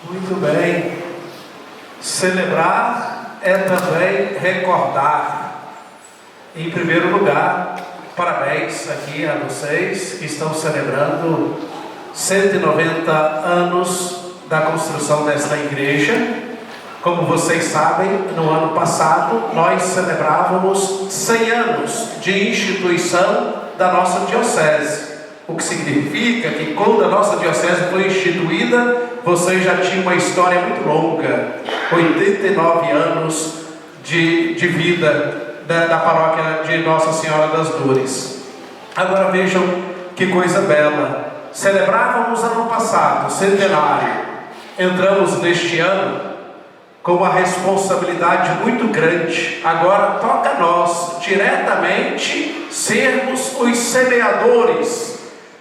Muito bem. Celebrar é também recordar. Em primeiro lugar, parabéns aqui a vocês que estão celebrando 190 anos da construção desta igreja. Como vocês sabem, no ano passado nós celebrávamos 100 anos de instituição da nossa diocese. O que significa que quando a nossa diocese foi instituída, vocês já tinham uma história muito longa, 89 anos de vida da paróquia de Nossa Senhora das Dores. Agora vejam que coisa bela. Celebrávamos ano passado, centenário. Entramos neste ano com uma responsabilidade muito grande. Agora toca a nós, diretamente, sermos os semeadores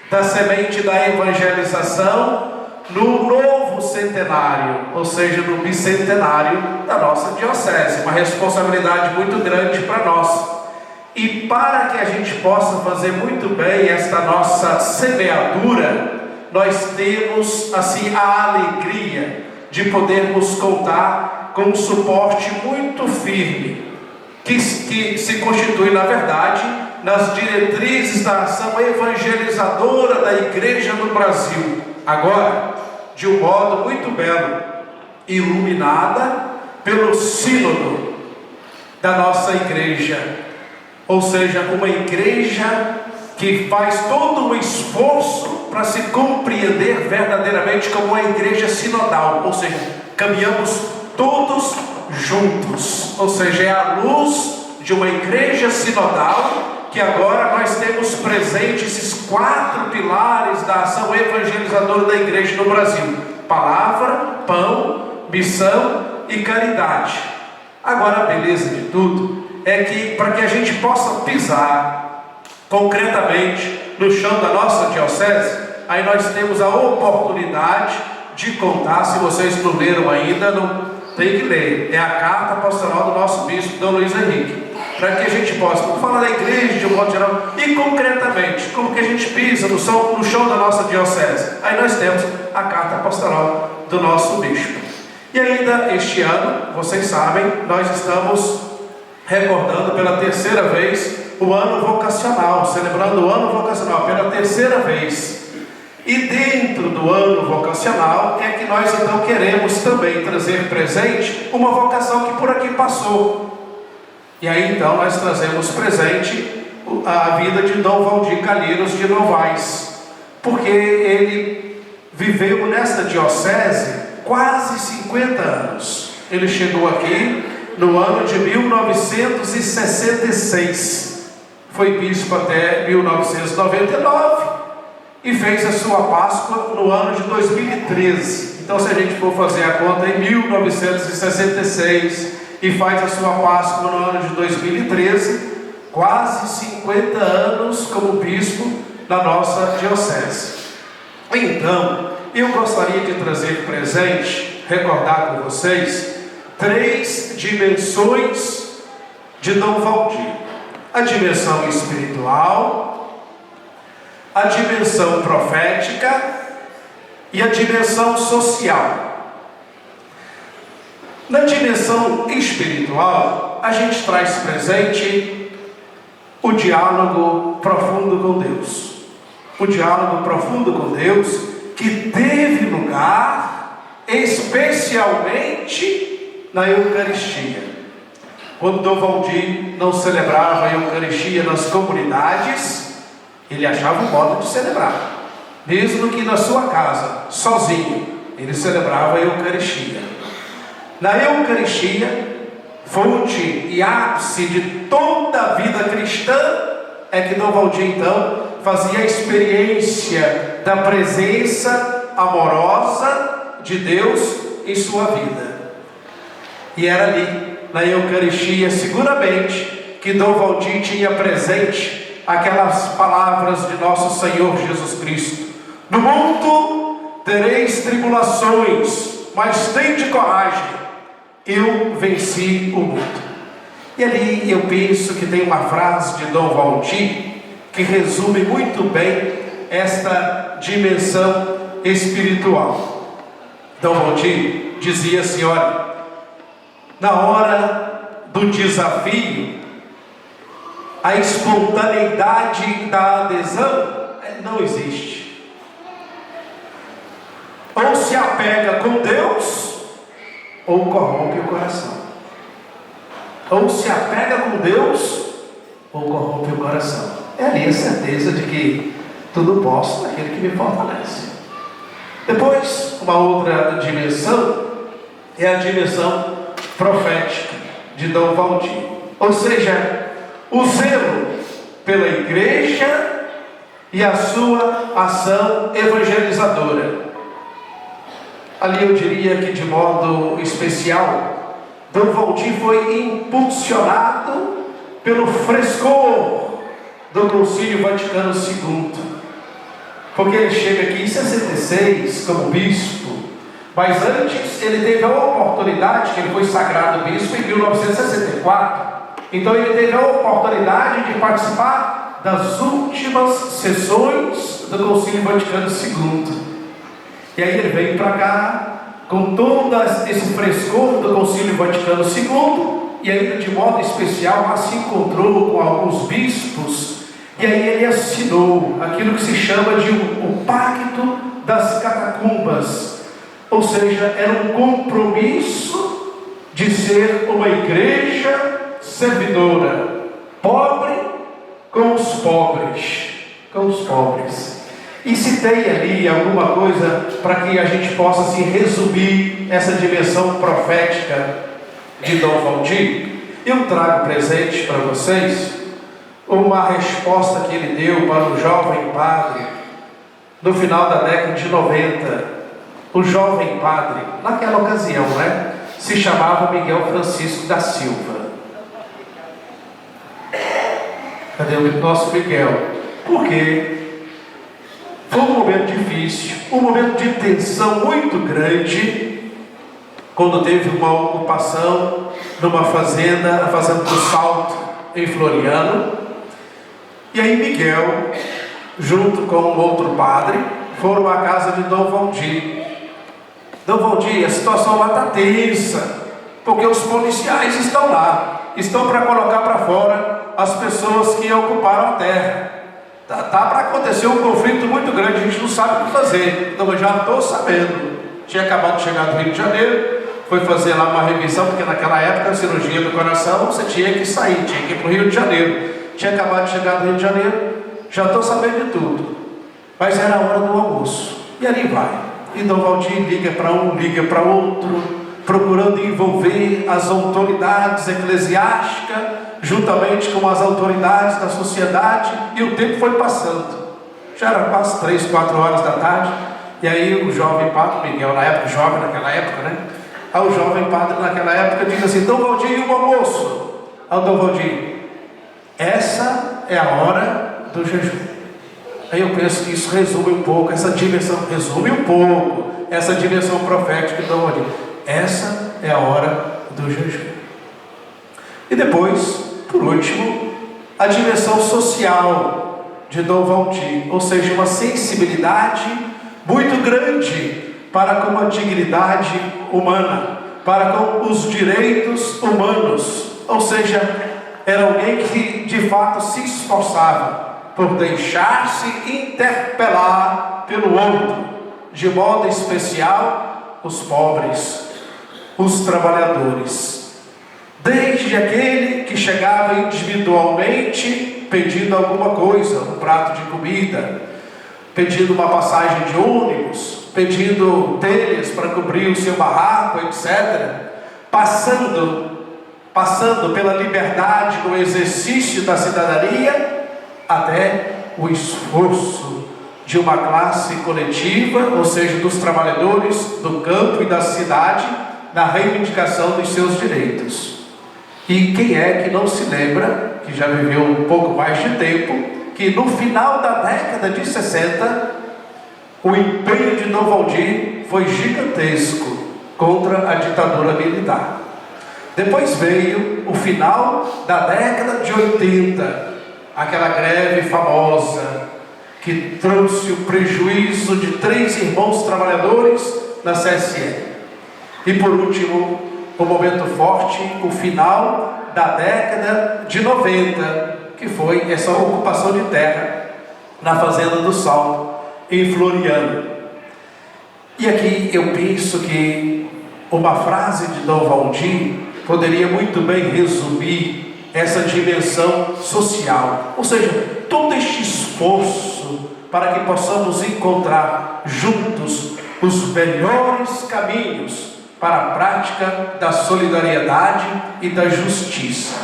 da semente da evangelização no novo centenário, ou seja, no bicentenário da nossa diocese. Uma responsabilidade muito grande para nós. E para que a gente possa fazer muito bem esta nossa semeadura, nós temos assim a alegria de podermos contar com um suporte muito firme, que se constitui, na verdade, nas diretrizes da ação evangelizadora da igreja no Brasil. Agora, de um modo muito belo, iluminada pelo sínodo da nossa igreja, ou seja, uma igreja que faz todo um esforço para se compreender verdadeiramente como uma igreja sinodal, ou seja, caminhamos todos juntos, ou seja, é a luz de uma igreja sinodal que agora nós temos presente esses 4 pilares da ação evangelizadora da igreja no Brasil: palavra, pão, missão e caridade. Agora a beleza de tudo é que, para que a gente possa pisar concretamente no chão da nossa diocese, aí nós temos a oportunidade de contar. Se vocês não leram ainda, não tem que ler, é a carta pastoral do nosso bispo Dom Luiz Henrique, para que a gente possa falar da igreja de um modo geral e concretamente como que a gente pisa no chão da nossa diocese. Aí nós temos a carta pastoral do nosso bispo. E ainda este ano, vocês sabem, nós estamos recordando pela terceira vez o ano vocacional, celebrando o ano vocacional pela terceira vez. E dentro do ano vocacional é que nós então queremos também trazer presente uma vocação que por aqui passou. E aí então nós trazemos presente a vida de Dom Valdir Calheiros de Novaes, porque ele viveu nesta diocese quase 50 anos. Ele chegou aqui no ano de 1966, foi bispo até 1999 e fez a sua Páscoa no ano de 2013. Então, se a gente for fazer a conta, em 1966 e faz a sua Páscoa no ano de 2013, quase 50 anos como bispo da nossa diocese. Então, eu gostaria de trazer presente, recordar com vocês, 3 dimensões de Dom Valdir: a dimensão espiritual, a dimensão profética e a dimensão social. Na dimensão espiritual, a gente traz presente o diálogo profundo com Deus. O diálogo profundo com Deus que teve lugar especialmente na Eucaristia. Quando Dom Valdir não celebrava a Eucaristia nas comunidades, ele achava um modo de celebrar, mesmo que na sua casa, sozinho, ele celebrava a Eucaristia. Na Eucaristia, fonte e ápice de toda a vida cristã, é que Dom Valdir então fazia a experiência da presença amorosa de Deus em sua vida. E era ali, na Eucaristia, seguramente, que Dom Valdir tinha presente aquelas palavras de nosso Senhor Jesus Cristo: no mundo tereis tribulações, mas tende coragem, eu venci o mundo. E ali eu penso que tem uma frase de Dom Valdir que resume muito bem esta dimensão espiritual. Dom Valdir dizia assim: olha, na hora do desafio, a espontaneidade da adesão não existe. Ou se apega com Deus, ou corrompe o coração. Ou se apega com Deus, ou corrompe o coração. É ali a certeza de que tudo posso naquele que me fortalece. Depois, uma outra dimensão é a dimensão profética de Dom Valdir. Ou seja, o zelo pela igreja e a sua ação evangelizadora. Ali eu diria que de modo especial, Dom Valdir foi impulsionado pelo frescor do Concílio Vaticano II, porque ele chega aqui em 66 como bispo, mas antes ele teve a oportunidade, que ele foi sagrado bispo em 1964, então ele teve a oportunidade de participar das últimas sessões do Concílio Vaticano II. E aí ele veio para cá com todo esse frescor do Concílio Vaticano II, e ainda de modo especial lá se encontrou com alguns bispos, e aí ele assinou aquilo que se chama de o Pacto das Catacumbas, ou seja, era um compromisso de ser uma igreja servidora, pobre com os pobres, E citei ali alguma coisa para que a gente possa assim, resumir essa dimensão profética de Dom Valdir. Eu trago presente para vocês uma resposta que ele deu para um jovem padre no final da década de 90. O jovem padre, naquela ocasião, se chamava Miguel Francisco da Silva. Cadê o nosso Miguel? Por quê? Foi um momento difícil, um momento de tensão muito grande, quando teve uma ocupação numa fazenda, a Fazenda do Salto, em Floriano. E aí Miguel, junto com um outro padre, foram à casa de Dom Valdir. Dom Valdir, a situação lá está tensa, porque os policiais estão lá, estão para colocar para fora as pessoas que ocuparam a terra. Tá para acontecer um conflito muito grande, a gente não sabe o que fazer. Então eu já estou sabendo. Tinha acabado de chegar do Rio de Janeiro, foi fazer lá uma revisão, porque naquela época a cirurgia do coração você tinha que sair, tinha que ir para o Rio de Janeiro. Tinha acabado de chegar do Rio de Janeiro, já estou sabendo de tudo. Mas era a hora do almoço. E ali vai. E Dom Valdir liga para um, liga para outro, procurando envolver as autoridades eclesiásticas juntamente com as autoridades da sociedade, e o tempo foi passando. Já era quase 3, 4 horas da tarde, e aí o jovem padre Miguel, na época, jovem naquela época, Aí o jovem padre naquela época diz assim: Dom Valdir, e o almoço? Aí o Dom Valdir: essa é a hora do jejum. Aí eu penso que isso resume um pouco essa dimensão profética do Dom Valdir. Essa é a hora do jejum. E depois, por último, a dimensão social de Dom Valdir, ou seja, uma sensibilidade muito grande para com a dignidade humana, para com os direitos humanos, ou seja, era alguém que de fato se esforçava por deixar-se interpelar pelo outro, de modo especial os pobres, os trabalhadores. Desde aquele que chegava individualmente pedindo alguma coisa, um prato de comida, pedindo uma passagem de ônibus, pedindo telhas para cobrir o seu barraco, etc. Passando pela liberdade no exercício da cidadania, até o esforço de uma classe coletiva, ou seja, dos trabalhadores do campo e da cidade, na reivindicação dos seus direitos. E quem é que não se lembra, que já viveu um pouco mais de tempo, que no final da década de 60, o empenho de Dom Valdir foi gigantesco contra a ditadura militar. Depois veio o final da década de 80, aquela greve famosa, que trouxe o prejuízo de 3 irmãos trabalhadores na CSN. E por último, o momento forte, o final da década de 90, que foi essa ocupação de terra na Fazenda do Sal, em Floriano. E aqui eu penso que uma frase de Dom Valdir poderia muito bem resumir essa dimensão social, ou seja, todo este esforço para que possamos encontrar juntos os melhores caminhos para a prática da solidariedade e da justiça.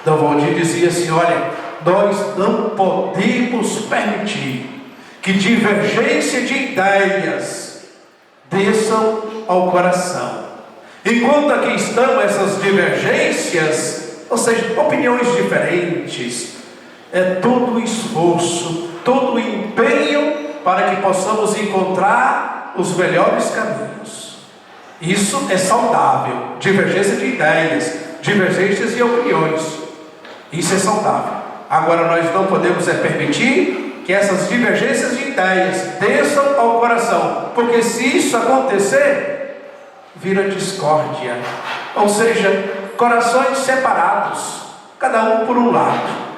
Dom Valdir dizia assim: olha, nós não podemos permitir que divergência de ideias desçam ao coração. Enquanto aqui estão essas divergências, ou seja, opiniões diferentes, é todo o esforço, todo o empenho para que possamos encontrar os melhores caminhos. Isso é saudável. Divergência de ideias, divergências de opiniões, isso é saudável. Agora nós não podemos permitir que essas divergências de ideias desçam ao coração, porque se isso acontecer, vira discórdia, ou seja, corações separados, cada um por um lado.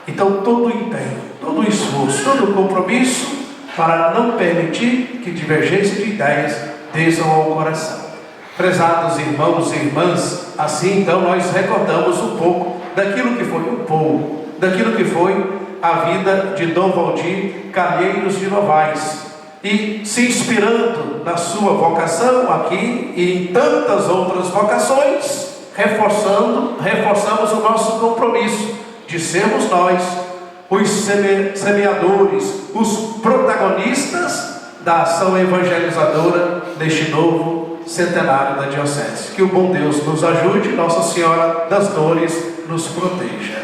Então todo o empenho, todo o esforço, todo o compromisso para não permitir que divergência de ideias desçam ao coração. Prezados irmãos e irmãs, assim então nós recordamos um pouco daquilo que foi a vida de Dom Valdir Calheiros de Novaes, e se inspirando na sua vocação aqui e em tantas outras vocações, reforçamos o nosso compromisso de sermos nós os semeadores, os protagonistas da ação evangelizadora neste novo centenário da Diocese. Que o bom Deus nos ajude, Nossa Senhora das Dores nos proteja.